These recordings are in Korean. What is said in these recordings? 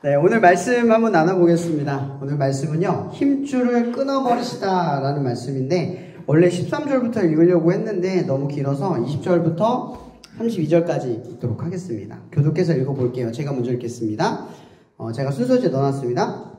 네, 오늘 말씀 한번 나눠보겠습니다. 오늘 말씀은요, 힘줄을 끊어버리시다 라는 말씀인데, 원래 13절부터 읽으려고 했는데 너무 길어서 20절부터 32절까지 읽도록 하겠습니다. 교독해서 읽어볼게요. 제가 먼저 읽겠습니다. 제가 순서지에 넣어놨습니다.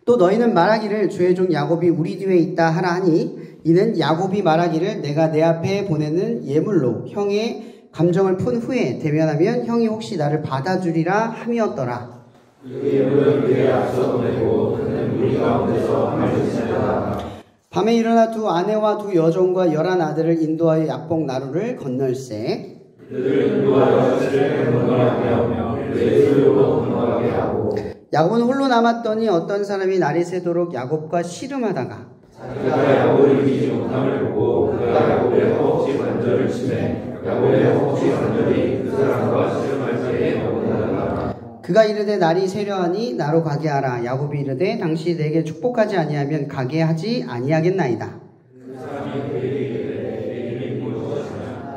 또 너희는 말하기를 주의 종 야곱이 우리 뒤에 있다 하라 하니, 이는 야곱이 말하기를 내가 내 앞에 보내는 예물로 형의 감정을 푼 후에 대면하면 형이 혹시 나를 받아주리라 함이었더라. 그 예물은 그의 앞서 보내고 그는 우리 가운데서 함을 지내다가 밤에 일어나 두 아내와 두 여종과 11 아들을 인도하여 약복 나루를 건널세. 그들을 인도하여 세를 건너가게 하며 레스로 건너가게 하고. 야곱은 홀로 남았더니 어떤 사람이 날이 새도록 야곱과 씨름하다가 자기가 야곱을 이기지 못함을 보고 그가 야곱의 허벅지 관절을 치매 야곱의 허벅지 관절이 그 사람과 씨름할 때에 너무나다가 그가 이르되 날이 새려하니 나로 가게 하라. 야곱이 이르되 당시 내게 축복하지 아니하면 가게 하지 아니하겠나이다. 그 사람이 그에게 이르되 내 이름이 무엇이냐.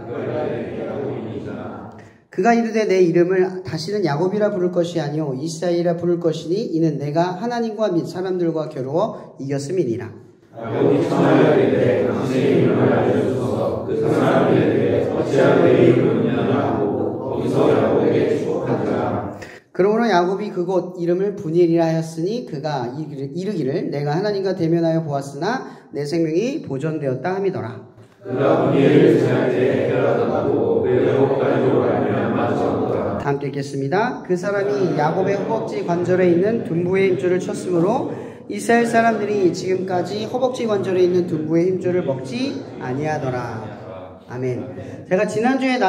그가 이르되 내 이름을 다시는 야곱이라 부를 것이 아니오 이스라엘이라 부를 것이니 이는 내가 하나님과 및 사람들과 겨루어 이겼음이니라. 야곱이 청하여 이르되 당신의 이름을 알려주소서. 그 사람이 이르되 어찌하여 내 이름을 묻느냐 하고 거기서 야곱에게 축복하니라. 그러므로 야곱이 그곳 이름을 분일이라 하였으니 그가 이르기를 내가 하나님과 대면하여 보았으나 내 생명이 보존되었다 함이더라. 그가 분일을 지날 때 해라더라도 외로워 가지고 알면 맞았더라. 다 함께 읽겠습니다. 그 사람이 야곱의 허벅지 관절에 있는 둔부의 힘줄을 쳤으므로 이스라엘 사람들이 지금까지 허벅지 관절에 있는 둔부의 힘줄을 먹지 아니하더라. 아멘. 제가 지난주가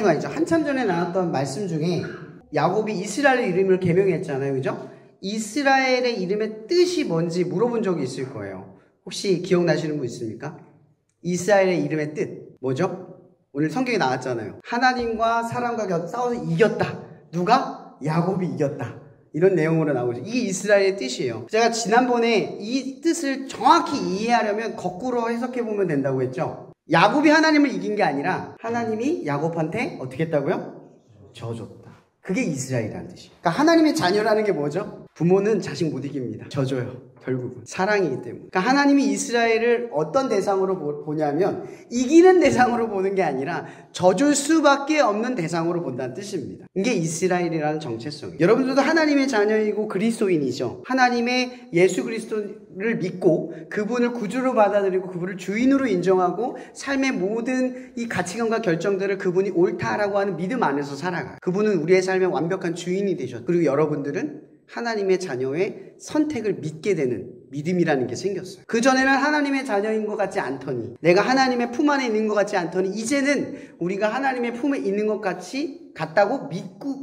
아니죠. 한참 전에 나왔던 말씀 중에 야곱이 이스라엘 이름을 개명했잖아요. 그죠? 이스라엘의 이름의 뜻이 뭔지 물어본 적이 있을 거예요. 혹시 기억나시는 분 있습니까? 이스라엘의 이름의 뜻 뭐죠? 오늘 성경에 나왔잖아요. 하나님과 사람과 싸워서 이겼다. 누가? 야곱이 이겼다. 이런 내용으로 나오죠. 이게 이스라엘의 뜻이에요. 제가 지난번에 이 뜻을 정확히 이해하려면 거꾸로 해석해보면 된다고 했죠. 야곱이 하나님을 이긴 게 아니라 하나님이 야곱한테 어떻게 했다고요? 져줬다. 그게 이스라엘이라는 뜻이에요. 그러니까 하나님의 자녀라는 게 뭐죠? 부모는 자식 못 이깁니다. 져줘요. 결국은 사랑이기 때문에. 그러니까 하나님이 이스라엘을 어떤 대상으로 보냐면 이기는 대상으로 보는 게 아니라 져줄 수밖에 없는 대상으로 본다는 뜻입니다. 이게 이스라엘이라는 정체성이에요. 여러분들도 하나님의 자녀이고 그리스도인이죠. 하나님의 예수 그리스도를 믿고 그분을 구주로 받아들이고 그분을 주인으로 인정하고 삶의 모든 이 가치관과 결정들을 그분이 옳다라고 하는 믿음 안에서 살아가요. 그분은 우리의 삶의 완벽한 주인이 되셨고 그리고 여러분들은 하나님의 자녀의 선택을 믿게 되는 믿음이라는 게 생겼어요. 그전에는 하나님의 자녀인 것 같지 않더니 내가 하나님의 품 안에 있는 것 같지 않더니 이제는 우리가 하나님의 품에 있는 것 같다고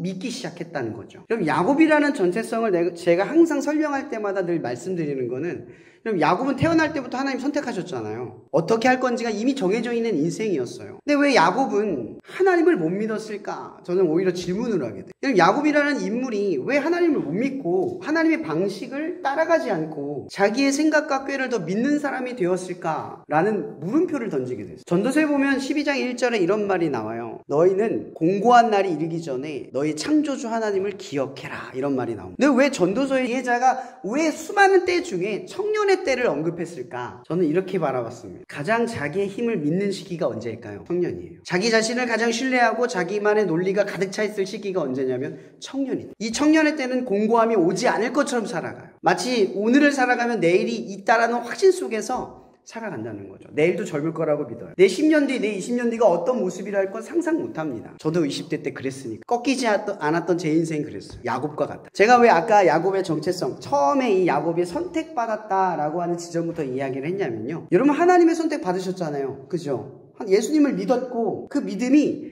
믿기 시작했다는 거죠. 그럼 야곱이라는 전체성을 제가 항상 설명할 때마다 늘 말씀드리는 거는 그럼 야곱은 태어날 때부터 하나님 선택하셨잖아요. 어떻게 할 건지가 이미 정해져 있는 인생이었어요. 근데 왜 야곱은 하나님을 못 믿었을까? 저는 오히려 질문을 하게 돼요. 그럼 야곱이라는 인물이 왜 하나님을 못 믿고 하나님의 방식을 따라가지 않고 자기의 생각과 꾀를 더 믿는 사람이 되었을까라는 물음표를 던지게 됐어요. 전도서에 보면 12장 1절에 이런 말이 나와요. 너희는 공고한 날이 이르기 전에 너희 창조주 하나님을 기억해라. 이런 말이 나옵니다. 근데 왜 전도서의 기자가 왜 수많은 때 중에 청년의 때를 언급했을까? 저는 이렇게 바라봤습니다. 가장 자기의 힘을 믿는 시기가 언제일까요? 청년이에요. 자기 자신을 가장 신뢰하고 자기만의 논리가 가득 차 있을 시기가 언제냐면 청년이다. 이 청년의 때는 공고함이 오지 않을 것처럼 살아가요. 마치 오늘을 살아가면 내일이 있다라는 확신 속에서 살아간다는 거죠. 내일도 젊을 거라고 믿어요. 내 10년 뒤, 내 20년 뒤가 어떤 모습이라 할 건 상상 못합니다. 저도 20대 때 그랬으니까. 꺾이지 않았던 제 인생이 그랬어요. 야곱과 같다. 제가 왜 아까 야곱의 정체성, 처음에 이 야곱이 선택받았다라고 하는 지점부터 이야기를 했냐면요. 여러분 하나님의 선택 받으셨잖아요. 그죠? 예수님을 믿었고 그 믿음이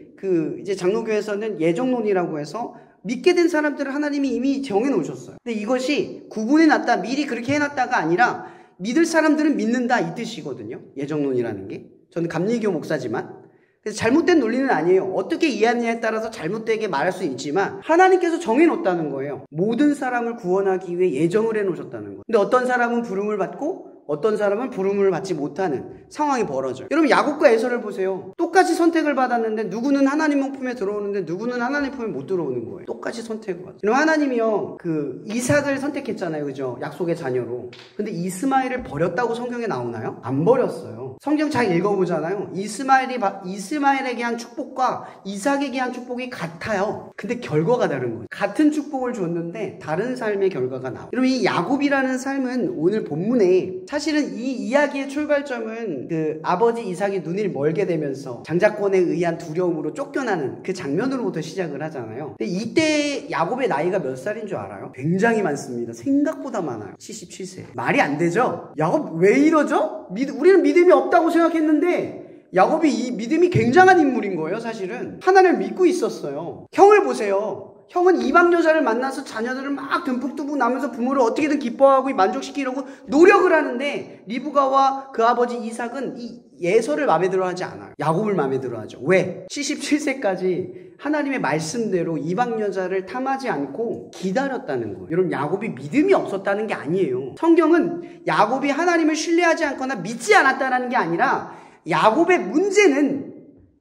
이제 장로교에서는 예정론이라고 해서 믿게 된 사람들을 하나님이 이미 정해놓으셨어요. 근데 이것이 구분해놨다, 미리 그렇게 해놨다가 아니라 믿을 사람들은 믿는다 이 뜻이거든요. 예정론이라는 게. 저는 감리교 목사지만 그래서 잘못된 논리는 아니에요. 어떻게 이해하느냐에 따라서 잘못되게 말할 수 있지만 하나님께서 정해놓았다는 거예요. 모든 사람을 구원하기 위해 예정을 해놓으셨다는 거예요. 근데 어떤 사람은 부름을 받고 어떤 사람은 부름을 받지 못하는 상황이 벌어져요. 여러분 야곱과 에서를 보세요. 똑같이 선택을 받았는데 누구는 하나님 품에 들어오는데 누구는 하나님 품에 못 들어오는 거예요. 똑같이 선택을 받았어요. 그럼 하나님이요 그 이삭을 선택했잖아요. 그죠? 약속의 자녀로. 근데 이스마엘을 버렸다고 성경에 나오나요? 안 버렸어요. 성경 잘 읽어보잖아요. 이스마엘에게 한 축복과 이삭에게 한 축복이 같아요. 근데 결과가 다른 거예요. 같은 축복을 줬는데 다른 삶의 결과가 나와요. 여러분 이 야곱이라는 삶은 오늘 본문에 사실은 이 이야기의 출발점은 그 아버지 이삭이 눈을 멀게 되면서 장자권에 의한 두려움으로 쫓겨나는 그 장면으로부터 시작을 하잖아요. 근데 이때 야곱의 나이가 몇 살인 줄 알아요? 굉장히 많습니다. 생각보다 많아요. 77세. 말이 안 되죠? 야곱 왜 이러죠? 우리는 믿음이 없다고 생각했는데 야곱이 이 믿음이 굉장한 인물인 거예요. 사실은 하나님을 믿고 있었어요. 형을 보세요. 형은 이방 여자를 만나서 자녀들을 막 듬뿍듬뿍 낳으면서 부모를 어떻게든 기뻐하고 만족시키려고 노력을 하는데 리브가와 그 아버지 이삭은 이 예서를 마음에 들어하지 않아요. 야곱을 마음에 들어하죠. 왜? 77세까지 하나님의 말씀대로 이방 여자를 탐하지 않고 기다렸다는 거예요. 여러분 야곱이 믿음이 없었다는 게 아니에요. 성경은 야곱이 하나님을 신뢰하지 않거나 믿지 않았다는 게 아니라 야곱의 문제는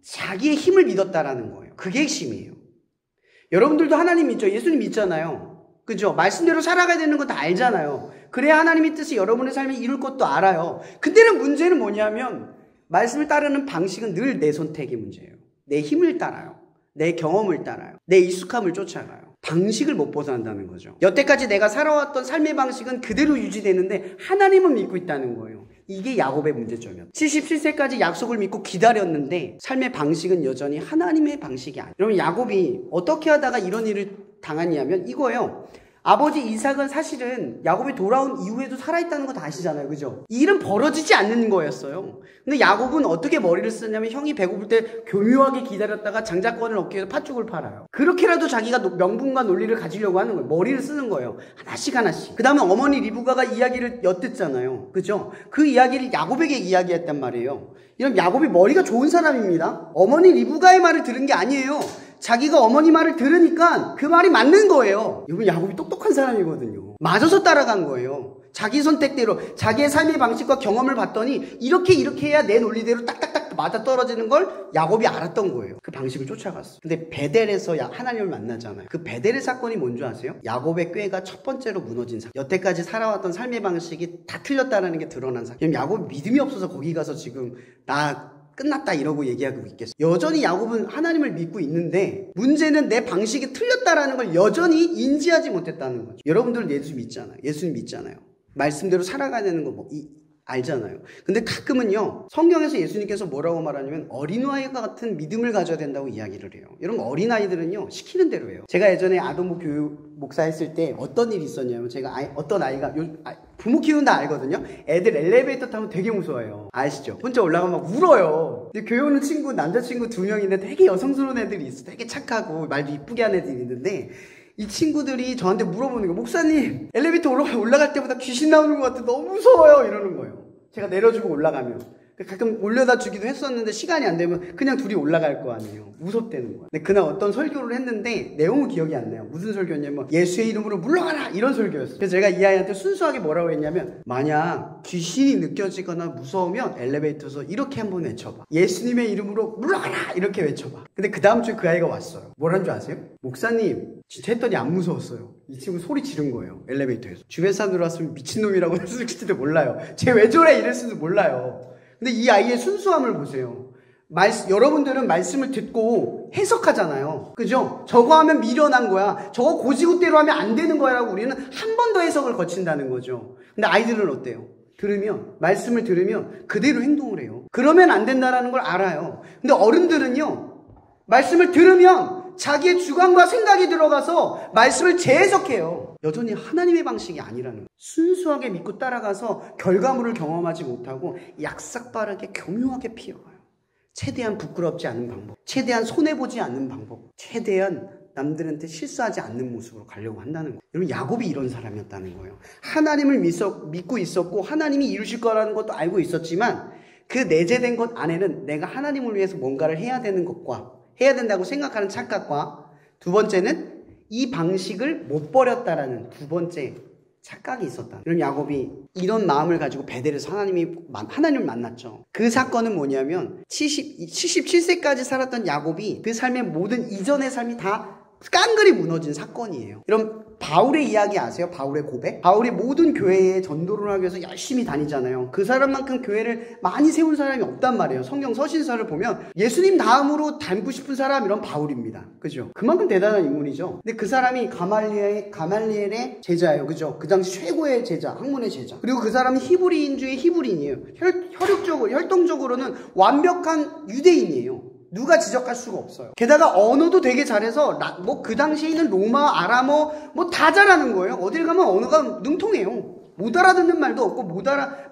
자기의 힘을 믿었다라는 거예요. 그게 핵심이에요. 여러분들도 하나님 믿죠? 예수님 믿잖아요. 그죠? 말씀대로 살아가야 되는 거 다 알잖아요. 그래야 하나님의 뜻이 여러분의 삶에 이룰 것도 알아요. 근데는 문제는 뭐냐면 말씀을 따르는 방식은 늘 내 선택의 문제예요. 내 힘을 따라요. 내 경험을 따라요. 내 익숙함을 쫓아가요. 방식을 못 벗어난다는 거죠. 여태까지 내가 살아왔던 삶의 방식은 그대로 유지되는데 하나님은 믿고 있다는 거예요. 이게 야곱의 문제점이었어요. 77세까지 약속을 믿고 기다렸는데 삶의 방식은 여전히 하나님의 방식이 아니에요. 여러분 야곱이 어떻게 하다가 이런 일을 당했냐면 이거예요. 아버지 이삭은 사실은 야곱이 돌아온 이후에도 살아있다는 거 다 아시잖아요. 그죠? 이 일은 벌어지지 않는 거였어요. 근데 야곱은 어떻게 머리를 쓰냐면 형이 배고플 때 교묘하게 기다렸다가 장자권을 얻기 위해서 팥죽을 팔아요. 그렇게라도 자기가 명분과 논리를 가지려고 하는 거예요. 머리를 쓰는 거예요. 하나씩. 그 다음에 어머니 리브가가 이야기를 엿듣잖아요. 그죠? 그 이야기를 야곱에게 이야기했단 말이에요. 이런 야곱이 머리가 좋은 사람입니다. 어머니 리브가의 말을 들은 게 아니에요. 자기가 어머니 말을 들으니까 그 말이 맞는 거예요. 여러분 야곱이 똑똑한 사람이거든요. 맞아서 따라간 거예요. 자기 선택대로 자기의 삶의 방식과 경험을 봤더니 이렇게 해야 내 논리대로 딱딱딱 맞아 떨어지는 걸 야곱이 알았던 거예요. 그 방식을 쫓아갔어. 근데 베델에서 하나님을 만나잖아요. 그 베델의 사건이 뭔지 아세요? 야곱의 꾀가 첫 번째로 무너진 사건. 여태까지 살아왔던 삶의 방식이 다 틀렸다는 게 드러난 사건. 야곱이 믿음이 없어서 거기 가서 지금 나 끝났다 이러고 얘기하고 있겠어요. 여전히 야곱은 하나님을 믿고 있는데 문제는 내 방식이 틀렸다라는 걸 여전히 인지하지 못했다는 거죠. 여러분들 예수님 믿잖아요. 말씀대로 살아가야 되는 거 알잖아요. 근데 가끔은요 성경에서 예수님께서 뭐라고 말하냐면 어린아이와 같은 믿음을 가져야 된다고 이야기를 해요. 여러분 어린아이들은요 시키는 대로 해요. 제가 예전에 아동부 교육 목사 했을 때 어떤 일이 있었냐면 제가 어떤 아이가 부모 키우는 다 알거든요. 애들 엘리베이터 타면 되게 무서워해요. 아시죠? 혼자 올라가면 막 울어요. 근데 교회 오는 친구 남자친구 2명인데 되게 여성스러운 애들이 있어. 되게 착하고 말도 이쁘게 하는 애들이 있는데 이 친구들이 저한테 물어보는 거예요. 목사님 엘리베이터 올라갈 때보다 귀신 나오는 것 같아. 너무 무서워요. 이러는 거예요. 제가 내려주고 올라가면. 가끔 올려다 주기도 했었는데 시간이 안 되면 그냥 둘이 올라갈 거 아니에요. 무섭다는 거야. 근데 그날 어떤 설교를 했는데 내용은 기억이 안 나요. 무슨 설교였냐면 예수의 이름으로 물러가라 이런 설교였어요. 그래서 제가 이 아이한테 순수하게 뭐라고 했냐면 만약 귀신이 느껴지거나 무서우면 엘리베이터에서 이렇게 한번 외쳐봐. 예수님의 이름으로 물러가라 이렇게 외쳐봐. 근데 그 다음 주에 그 아이가 왔어요. 뭐라는 줄 아세요? 목사님 진짜 했더니 안 무서웠어요. 이 친구 소리 지른 거예요. 엘리베이터에서. 주변 사람들 왔으면 미친놈이라고 했을지도 몰라요. 쟤 왜 저래 이랬을지도 몰라요. 근데 이 아이의 순수함을 보세요. 여러분들은 말씀을 듣고 해석하잖아요. 그죠? 저거 하면 미련한 거야. 저거 고지고대로 하면 안 되는 거야 라고 우리는 한 번 더 해석을 거친다는 거죠. 근데 아이들은 어때요? 말씀을 들으면 그대로 행동을 해요. 그러면 안 된다는 걸 알아요. 근데 어른들은요, 말씀을 들으면 자기의 주관과 생각이 들어가서 말씀을 재해석해요. 여전히 하나님의 방식이 아니라는 거예요. 순수하게 믿고 따라가서 결과물을 경험하지 못하고 약삭빠르게 교묘하게 피어가요. 최대한 부끄럽지 않은 방법, 최대한 손해보지 않는 방법, 최대한 남들한테 실수하지 않는 모습으로 가려고 한다는 거예요. 여러분 야곱이 이런 사람이었다는 거예요. 하나님을 믿고 있었고 하나님이 이루실 거라는 것도 알고 있었지만 그 내재된 것 안에는 내가 하나님을 위해서 뭔가를 해야 되는 것과 해야 된다고 생각하는 착각과 두 번째는 이 방식을 못 버렸다라는 두 번째 착각이 있었다. 그럼 야곱이 이런 마음을 가지고 베델에서 하나님을 만났죠. 그 사건은 뭐냐면 77세까지 살았던 야곱이 그 삶의 모든 이전의 삶이 다 깡그리 무너진 사건이에요. 여러분 바울의 이야기 아세요? 바울의 고백? 바울이 모든 교회에 전도를 하기 위해서 열심히 다니잖아요. 그 사람만큼 교회를 많이 세운 사람이 없단 말이에요. 성경 서신서를 보면 예수님 다음으로 닮고 싶은 사람 이런 바울입니다. 그죠? 그만큼 대단한 인물이죠. 근데 그 사람이 가말리엘의 제자예요. 그죠? 그 당시 최고의 제자, 학문의 제자. 그리고 그 사람이 히브리인 중에 히브리인이에요. 혈통적으로는 완벽한 유대인이에요. 누가 지적할 수가 없어요. 게다가 언어도 되게 잘해서 그 당시에 있는 로마, 아람어 다 잘하는 거예요. 어딜 가면 언어가 능통해요. 못 알아듣는 말도 없고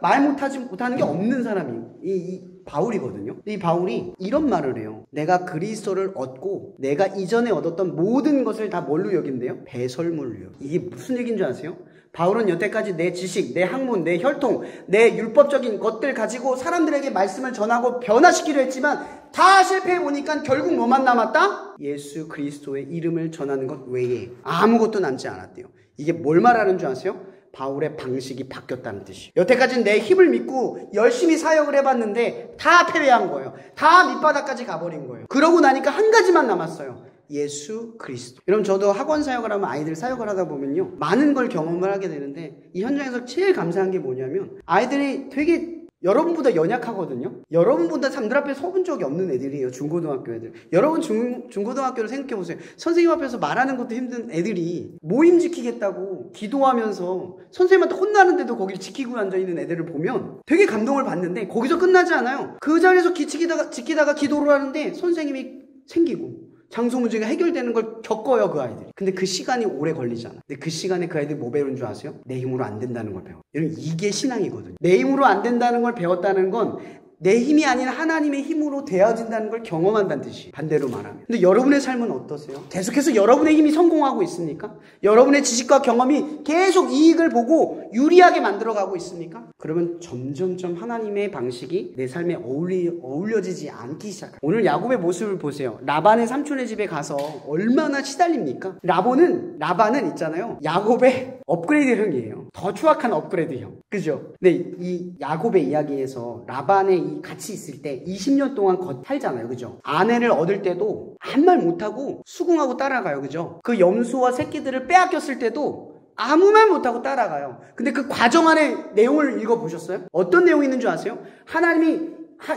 말 못하는 게 없는 사람이에요. 이 바울이거든요. 이 바울이 이런 말을 해요. 내가 그리스도를 얻고 내가 이전에 얻었던 모든 것을 다 뭘로 여긴대요? 배설물로. 이게 무슨 얘기인 줄 아세요? 바울은 여태까지 내 지식, 내 학문, 내 혈통, 내 율법적인 것들 가지고 사람들에게 말씀을 전하고 변화시키려 했지만 다 실패해보니까 결국 뭐만 남았다? 예수 그리스도의 이름을 전하는 것 외에 아무것도 남지 않았대요. 이게 뭘 말하는 줄 아세요? 바울의 방식이 바뀌었다는 뜻이에요. 여태까지는 내 힘을 믿고 열심히 사역을 해봤는데 다 패배한 거예요. 다 밑바닥까지 가버린 거예요. 그러고 나니까 한 가지만 남았어요. 예수 그리스도. 여러분 저도 학원 사역을 하면 아이들 사역을 하다 보면요 많은 걸 경험을 하게 되는데 이 현장에서 제일 감사한 게 뭐냐면 아이들이 되게 여러분보다 연약하거든요. 여러분보다 남들 앞에 서본 적이 없는 애들이에요. 중고등학교 애들. 여러분 중고등학교를 생각해보세요. 선생님 앞에서 말하는 것도 힘든 애들이 모임 지키겠다고 기도하면서 선생님한테 혼나는데도 거기를 지키고 앉아있는 애들을 보면 되게 감동을 받는데 거기서 끝나지 않아요. 그 자리에서 지키다가 기도를 하는데 선생님이 생기고 장소 문제가 해결되는 걸 겪어요, 그 아이들이. 근데 그 시간이 오래 걸리잖아. 근데 그 시간에 그 아이들이 뭐 배우는 줄 아세요? 내 힘으로 안 된다는 걸 배워. 여러분, 이게 신앙이거든요. 내 힘으로 안 된다는 걸 배웠다는 건 내 힘이 아닌 하나님의 힘으로 되어진다는 걸 경험한다는 뜻이에요. 반대로 말하면. 근데 여러분의 삶은 어떠세요? 계속해서 여러분의 힘이 성공하고 있습니까? 여러분의 지식과 경험이 계속 이익을 보고 유리하게 만들어가고 있습니까? 그러면 점점점 하나님의 방식이 내 삶에 어울려지지 않기 시작해요. 오늘 야곱의 모습을 보세요. 라반의 삼촌의 집에 가서 얼마나 시달립니까? 라반은 있잖아요. 야곱의 업그레이드형이에요. 더 추악한 업그레이드형. 그죠? 근데 이 야곱의 이야기에서 라반의 같이 있을 때 20년 동안 살잖아요. 그죠? 아내를 얻을 때도 아무 말 못하고 수긍하고 따라가요. 그죠? 그 염소와 새끼들을 빼앗겼을 때도 아무 말 못하고 따라가요. 근데 그 과정 안에 내용을 읽어보셨어요? 어떤 내용이 있는 줄 아세요? 하나님이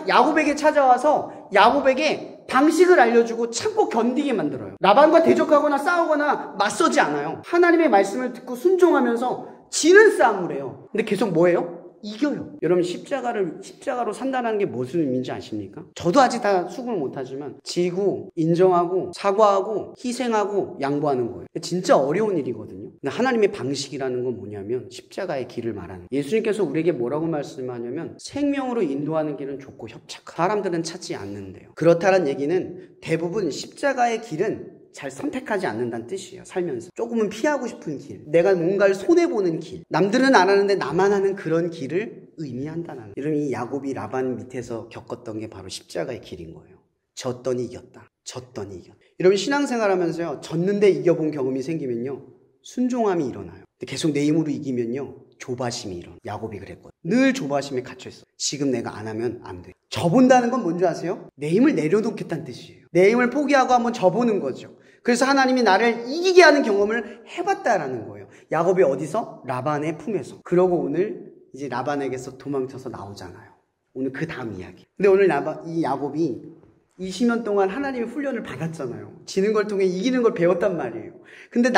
야곱에게 찾아와서 야곱에게 방식을 알려주고 참고 견디게 만들어요. 라반과 대적하거나 싸우거나 맞서지 않아요. 하나님의 말씀을 듣고 순종하면서 지는 싸움을 해요. 근데 계속 뭐예요? 이겨요. 여러분 십자가로 산다는 게 무슨 의미인지 아십니까? 저도 아직 다 수긍을 못하지만 지고 인정하고 사과하고 희생하고 양보하는 거예요. 진짜 어려운 일이거든요. 근데 하나님의 방식이라는 건 뭐냐면 십자가의 길을 말하는 거예요. 예수님께서 우리에게 뭐라고 말씀하냐면 생명으로 인도하는 길은 좁고 협착한 사람들은 찾지 않는데요. 그렇다는 얘기는 대부분 십자가의 길은 잘 선택하지 않는다는 뜻이에요. 살면서 조금은 피하고 싶은 길, 내가 뭔가를 손해보는 길, 남들은 안 하는데 나만 하는 그런 길을 의미한다는. 여러분, 이 야곱이 라반 밑에서 겪었던 게 바로 십자가의 길인 거예요. 졌더니 이겼다. 여러분, 신앙생활 하면서요, 졌는데 이겨본 경험이 생기면요, 순종함이 일어나요. 근데 계속 내 힘으로 이기면요, 조바심이 일어나요. 야곱이 그랬거든요. 늘 조바심에 갇혀있어. 지금 내가 안 하면 안 돼. 져본다는 건 뭔지 아세요? 내 힘을 내려놓겠다는 뜻이에요. 내 힘을 포기하고 한번 져보는 거죠. 그래서 하나님이 나를 이기게 하는 경험을 해봤다라는 거예요. 야곱이 어디서? 라반의 품에서. 그러고 오늘 이제 라반에게서 도망쳐서 나오잖아요. 오늘 그 다음 이야기. 근데 오늘 이 야곱이 20년 동안 하나님의 훈련을 받았잖아요. 지는 걸 통해 이기는 걸 배웠단 말이에요. 근데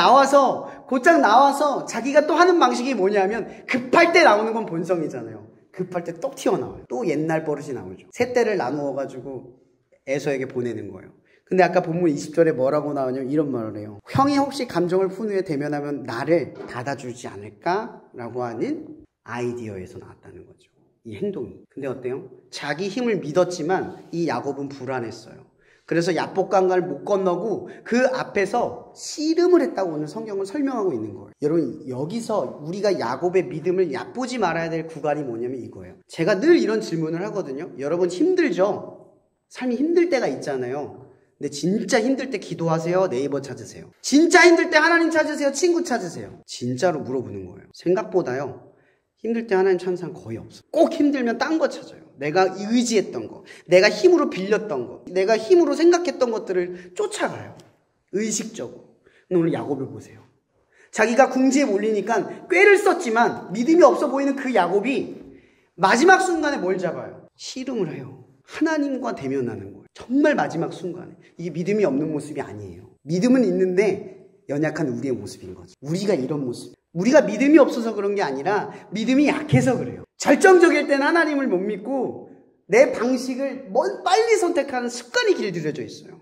곧장 나와서 자기가 또 하는 방식이 뭐냐면 급할 때 나오는 건 본성이잖아요. 급할 때 똑 튀어나와요. 또 옛날 버릇이 나오죠. 세 떼를 나누어가지고 에서에게 보내는 거예요. 근데 아까 본문 20절에 뭐라고 나오냐면 이런 말을 해요. 형이 혹시 감정을 푼 후에 대면하면 나를 닫아주지 않을까라고 하는 아이디어에서 나왔다는 거죠. 이 행동이. 근데 어때요? 자기 힘을 믿었지만 이 야곱은 불안했어요. 그래서 야복강가를 못 건너고 그 앞에서 씨름을 했다고 오늘 성경은 설명하고 있는 거예요. 여러분, 여기서 우리가 야곱의 믿음을 얕보지 말아야 될 구간이 뭐냐면 이거예요. 제가 늘 이런 질문을 하거든요. 여러분 힘들죠? 삶이 힘들 때가 있잖아요. 근데 진짜 힘들 때 기도하세요? 네이버 찾으세요? 진짜 힘들 때 하나님 찾으세요? 친구 찾으세요? 진짜로 물어보는 거예요. 생각보다요, 힘들 때 하나님 찾는 사람 거의 없어. 꼭 힘들면 딴 거 찾아요. 내가 의지했던 거, 내가 힘으로 빌렸던 거, 내가 힘으로 생각했던 것들을 쫓아가요. 의식적으로. 근데 오늘 야곱을 보세요. 자기가 궁지에 몰리니까 꾀를 썼지만 믿음이 없어 보이는 그 야곱이 마지막 순간에 뭘 잡아요? 씨름을 해요. 하나님과 대면하는 거예요. 정말 마지막 순간에. 이게 믿음이 없는 모습이 아니에요. 믿음은 있는데 연약한 우리의 모습인 거죠. 우리가 이런 모습. 우리가 믿음이 없어서 그런 게 아니라 믿음이 약해서 그래요. 절정적일 때는 하나님을 못 믿고 내 방식을 빨리 선택하는 습관이 길들여져 있어요.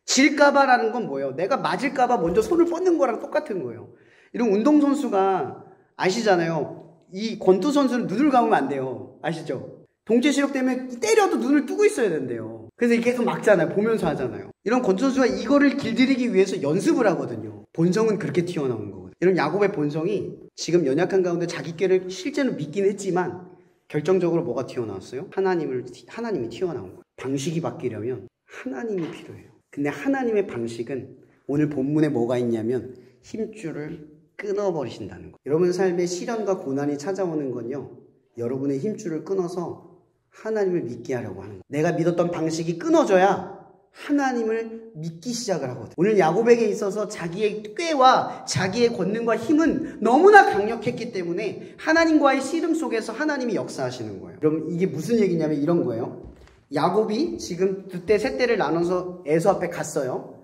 질까봐라는 건 뭐예요? 내가 맞을까봐 먼저 손을 뻗는 거랑 똑같은 거예요. 이런 운동선수가 아시잖아요. 이 권투 선수는 눈을 감으면 안 돼요. 아시죠? 동체시력 때문에 때려도 눈을 뜨고 있어야 된대요. 그래서 이렇게 계속 막잖아요. 보면서 하잖아요. 이런 권투 선수가 이거를 길들이기 위해서 연습을 하거든요. 본성은 그렇게 튀어나오는 거거든요. 이런 야곱의 본성이 지금 연약한 가운데 자기 꾀를 실제로 믿긴 했지만 결정적으로 뭐가 튀어나왔어요? 하나님이 튀어나온 거예요. 방식이 바뀌려면 하나님이 필요해요. 근데 하나님의 방식은 오늘 본문에 뭐가 있냐면 힘줄을 끊어버리신다는 거예요. 여러분 삶에 시련과 고난이 찾아오는 건요, 여러분의 힘줄을 끊어서 하나님을 믿게 하려고 하는 거예요. 내가 믿었던 방식이 끊어져야 하나님을 믿기 시작을 하거든요. 오늘 야곱에게 있어서 자기의 꾀와 자기의 권능과 힘은 너무나 강력했기 때문에 하나님과의 씨름 속에서 하나님이 역사하시는 거예요. 그럼 이게 무슨 얘기냐면 이런 거예요. 야곱이 지금 두 때 세 때를 나눠서 에서 앞에 갔어요.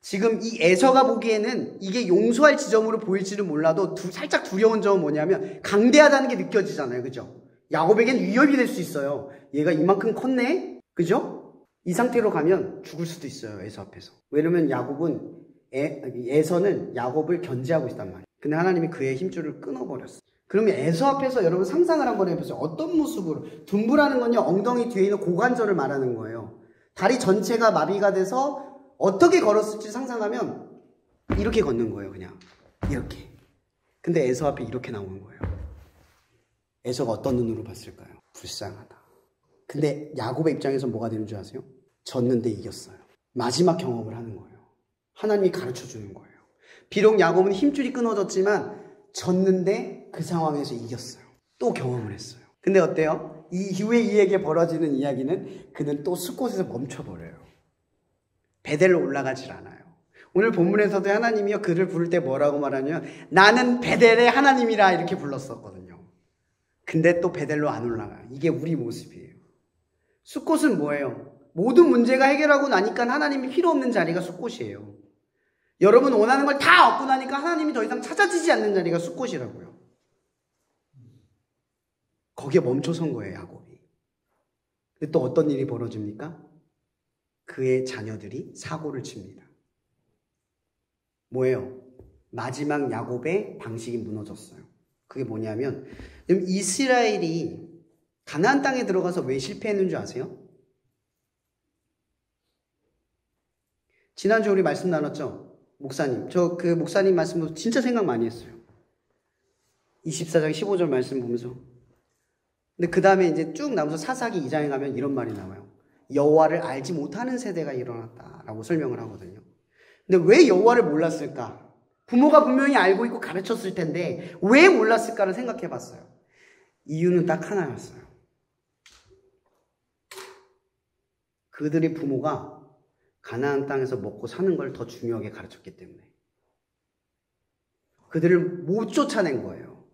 지금 이 에서가 보기에는 이게 용서할 지점으로 보일지는 몰라도 살짝 두려운 점은 뭐냐면 강대하다는 게 느껴지잖아요. 그죠? 야곱에겐 위협이 될 수 있어요. 얘가 이만큼 컸네? 그죠? 이 상태로 가면 죽을 수도 있어요. 에서 앞에서. 왜냐면 야곱은 에서는 야곱을 견제하고 있단 말이에요. 근데 하나님이 그의 힘줄을 끊어버렸어요. 그러면 에서 앞에서 여러분 상상을 한번 해보세요. 어떤 모습으로? 둔부라는 건요, 엉덩이 뒤에 있는 고관절을 말하는 거예요. 다리 전체가 마비가 돼서 어떻게 걸었을지 상상하면 이렇게 걷는 거예요. 그냥 이렇게. 근데 에서 앞에 이렇게 나오는 거예요. 에서가 어떤 눈으로 봤을까요? 불쌍하다. 근데 야곱의 입장에서 뭐가 되는 줄 아세요? 졌는데 이겼어요. 마지막 경험을 하는 거예요. 하나님이 가르쳐주는 거예요. 비록 야곱은 힘줄이 끊어졌지만 졌는데 그 상황에서 이겼어요. 또 경험을 했어요. 근데 어때요? 이 이후에 이에게 벌어지는 이야기는 그는 또 숫곳에서 멈춰버려요. 베델로 올라가질 않아요. 오늘 본문에서도 하나님이요 그를 부를 때 뭐라고 말하냐면 나는 베델의 하나님이라 이렇게 불렀었거든요. 근데 또 베델로 안 올라가요. 이게 우리 모습이에요. 숫곳은 뭐예요? 모든 문제가 해결하고 나니까 하나님이 필요 없는 자리가 숫곳이에요. 여러분 원하는 걸 다 얻고 나니까 하나님이 더 이상 찾아지지 않는 자리가 숫곳이라고요. 거기에 멈춰선 거예요, 야곱이. 근데 또 어떤 일이 벌어집니까? 그의 자녀들이 사고를 칩니다. 뭐예요? 마지막 야곱의 방식이 무너졌어요. 그게 뭐냐면 이스라엘이 가나안 땅에 들어가서 왜 실패했는 줄 아세요? 지난주에 우리 말씀 나눴죠? 목사님. 저 그 목사님 말씀 보면서 진짜 생각 많이 했어요. 24장 15절 말씀 보면서. 근데 그 다음에 이제 쭉 나오면서 사사기 2장에 가면 이런 말이 나와요. 여호와를 알지 못하는 세대가 일어났다라고 설명을 하거든요. 근데 왜 여호와를 몰랐을까? 부모가 분명히 알고 있고 가르쳤을 텐데 왜 몰랐을까를 생각해 봤어요. 이유는 딱 하나였어요. 그들의 부모가 가나안 땅에서 먹고 사는 걸 더 중요하게 가르쳤기 때문에 그들을 못 쫓아낸 거예요.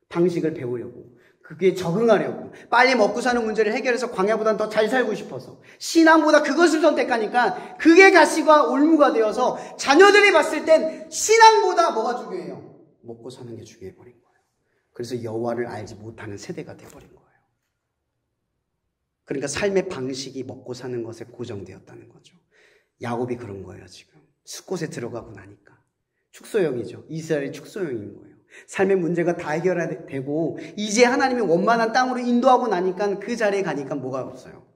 방식을 배우려고. 그게 적응하려고. 빨리 먹고 사는 문제를 해결해서 광야보다는 더 잘 살고 싶어서. 신앙보다 그것을 선택하니까 그게 가시가 올무가 되어서 자녀들이 봤을 땐 신앙보다 뭐가 중요해요? 먹고 사는 게 중요해버린 거예요. 그래서 여호와를 알지 못하는 세대가 돼버린 거예요. 그러니까 삶의 방식이 먹고 사는 것에 고정되었다는 거죠. 야곱이 그런 거예요, 지금. 숫곳에 들어가고 나니까. 축소형이죠. 이스라엘이 축소형인 거예요. 삶의 문제가 다 해결되고 이제 하나님이 원만한 땅으로 인도하고 나니까 그 자리에 가니까 뭐가 없어요.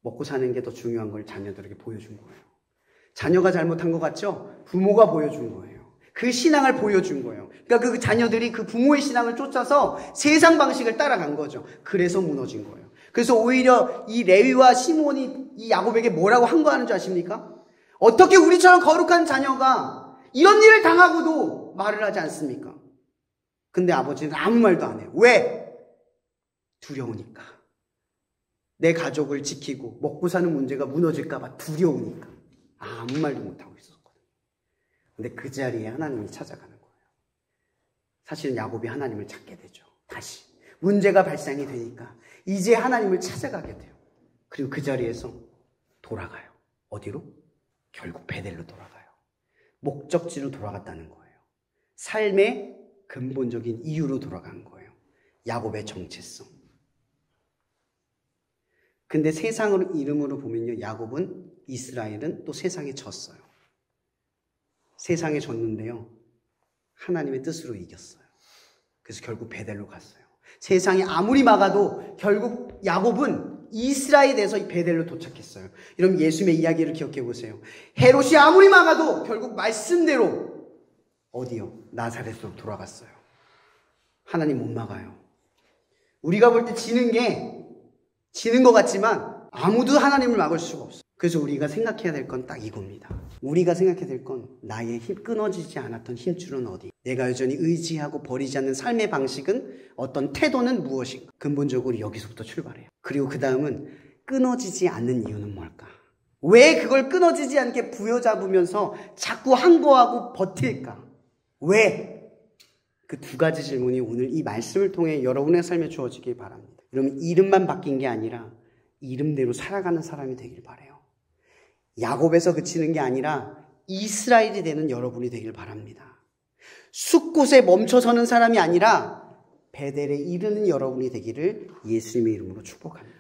먹고 사는 게 더 중요한 걸 자녀들에게 보여준 거예요. 자녀가 잘못한 것 같죠? 부모가 보여준 거예요. 그 신앙을 보여준 거예요. 그러니까 그 자녀들이 그 부모의 신앙을 쫓아서 세상 방식을 따라간 거죠. 그래서 무너진 거예요. 그래서 오히려 이 레위와 시몬이 이 야곱에게 뭐라고 항거하는 줄 아십니까? 어떻게 우리처럼 거룩한 자녀가 이런 일을 당하고도 말을 하지 않습니까? 근데 아버지는 아무 말도 안 해요. 왜? 두려우니까. 내 가족을 지키고 먹고 사는 문제가 무너질까 봐 두려우니까. 아무 말도 못하고 있었거든요. 근데 그 자리에 하나님이 찾아가는 거예요. 사실은 야곱이 하나님을 찾게 되죠. 다시. 문제가 발생이 되니까 이제 하나님을 찾아가게 돼요. 그리고 그 자리에서 돌아가요. 어디로? 결국 베델로 돌아가요. 목적지로 돌아갔다는 거예요. 삶의 근본적인 이유로 돌아간 거예요. 야곱의 정체성. 근데 세상으로 이름으로 보면요, 야곱은, 이스라엘은 또 세상에 졌어요. 세상에 졌는데요, 하나님의 뜻으로 이겼어요. 그래서 결국 베델로 갔어요. 세상이 아무리 막아도 결국 야곱은 이스라엘에 대해서 베델로 도착했어요. 여러분, 예수님의 이야기를 기억해 보세요. 헤롯이 아무리 막아도 결국 말씀대로 어디요? 나사렛으로 돌아갔어요. 하나님 못 막아요. 우리가 볼 때 지는 것 같지만 아무도 하나님을 막을 수가 없어요. 그래서 우리가 생각해야 될 건 딱 이겁니다. 우리가 생각해야 될 건 나의 힘, 끊어지지 않았던 힘줄은 어디? 내가 여전히 의지하고 버리지 않는 삶의 방식은, 어떤 태도는 무엇인가? 근본적으로 여기서부터 출발해요. 그리고 그 다음은 끊어지지 않는 이유는 뭘까? 왜 그걸 끊어지지 않게 부여잡으면서 자꾸 항거하고 버틸까? 왜? 그 두 가지 질문이 오늘 이 말씀을 통해 여러분의 삶에 주어지길 바랍니다. 여러분, 이름만 바뀐 게 아니라 이름대로 살아가는 사람이 되길 바라요. 야곱에서 그치는 게 아니라 이스라엘이 되는 여러분이 되길 바랍니다. 숫곳에 멈춰서는 사람이 아니라 베델에 이르는 여러분이 되기를 예수님의 이름으로 축복합니다.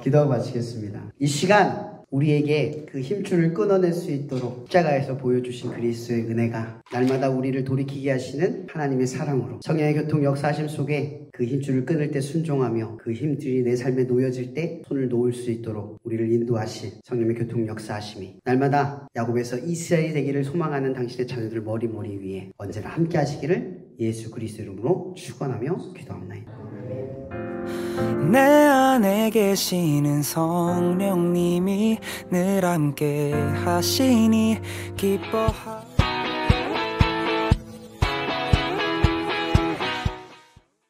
기도하고 마치겠습니다. 이 시간 우리에게 그 힘줄을 끊어낼 수 있도록 십자가에서 보여주신 그리스도의 은혜가 날마다 우리를 돌이키게 하시는 하나님의 사랑으로 성령의 교통 역사하심 속에 그 힘줄을 끊을 때 순종하며 그 힘줄이 내 삶에 놓여질 때 손을 놓을 수 있도록 우리를 인도하실 성령의 교통 역사하심이 날마다 야곱에서 이스라엘이 되기를 소망하는 당신의 자녀들 머리 위에 언제나 함께 하시기를 예수 그리스도 이름으로 축원하며 기도합니다. 내 안에 계시는 성령님이 늘 함께 하시니 기뻐하